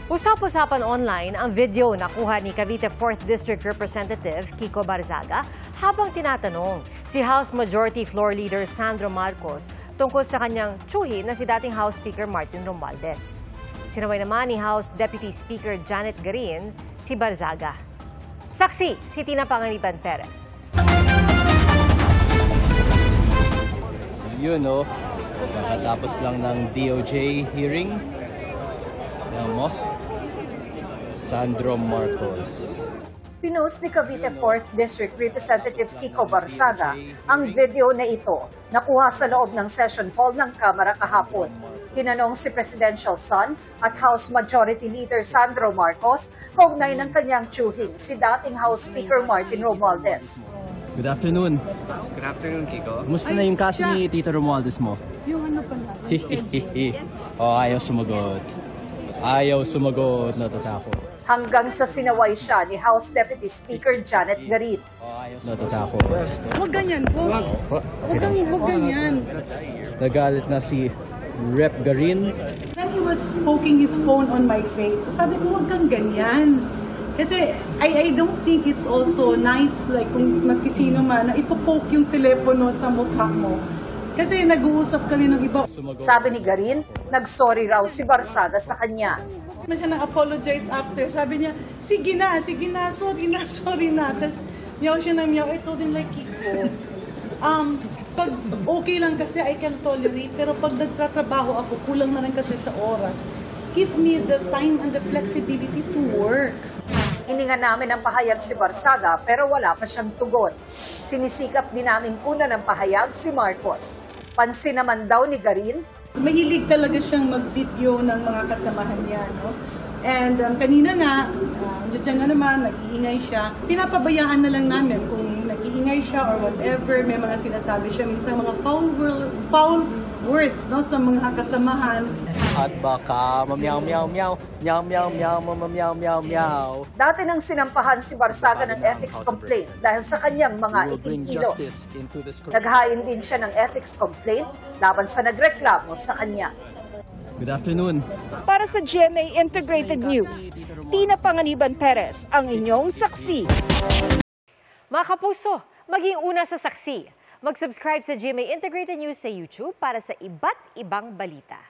Usap-usapan online ang video na kuha ni Cavite 4th District Representative Kiko Barzaga habang tinatanong si House Majority Floor Leader Sandro Marcos tungkol sa kanyang tsuhi na si dating House Speaker Martin Romualdez. Sinaway naman ni House Deputy Speaker Janet Garin si Barzaga. Saksi si Tina Panganiban Perez. Yun nakatapos lang ng DOJ hearing. Ayan mo, Sandro Marcos. Pinost ni Cavite 4th District Representative Kiko Barzaga ang video na ito nakuha sa loob ng session hall ng Kamara kahapon. Tinanong si Presidential Son at House Majority Leader Sandro Marcos kaugnay ng kanyang tsuhing si dating House Speaker Martin Romualdez. Good afternoon. Good afternoon, Kiko. Kumusta na yung kaso ni Tito Romualdez mo? Yung ano pa na? Ayaw sumagot. Ayaw sumagot, natatakot. Hanggang sa sinaway siya ni House Deputy Speaker Janet Garin. Natatakot. Huwag ganyan, boss. Huwag ganyan. Nagalit na si Rep Garin. Then he was poking his phone on my face. So sabi ko, huwag kang ganyan. Kasi I don't think it's also nice, like kung maski sino man, na ipopoke yung telepono sa mukha mo. Kasi nag-uusap kami ng iba. Sabi ni Garin, nag-sorry raw si Barzaga sa kanya. Man siya nag-apologize after. Sabi niya, sige na, sorry na. Tapos miyaw siya na miyaw. I told him like, Kiko, pag okay lang kasi I can tolerate, pero pag nagtatrabaho ako, kulang na rin kasi sa oras. Give me the time and the flexibility to work. Hininga namin ang pahayag si Barzaga pero wala pa siyang tugon. Sinisikap din namin una ng pahayag si Marcos. Pansin naman daw ni Garin. Mahilig talaga siyang mag-video ng mga kasamahan niya, no? And kanina nga, dyan nga naman, nag-iingay siya. Pinapabayaan na lang namin kung nag-iingay siya or whatever, may mga sinasabi siya, minsan mga foul words, no, sa mga kasamahan. At baka mamyaw. Dati nang sinampahan si Barzaga ng ethics complaint dahil sa kanyang mga ikikilos. Naghain din siya ng ethics complaint laban sa nagreklamo sa kanya. Good afternoon. Para sa GMA Integrated News, Tina Panganiban Perez, ang inyong saksi. Mga kapuso, maging una sa saksi. Mag-subscribe sa GMA Integrated News sa YouTube para sa iba't ibang balita.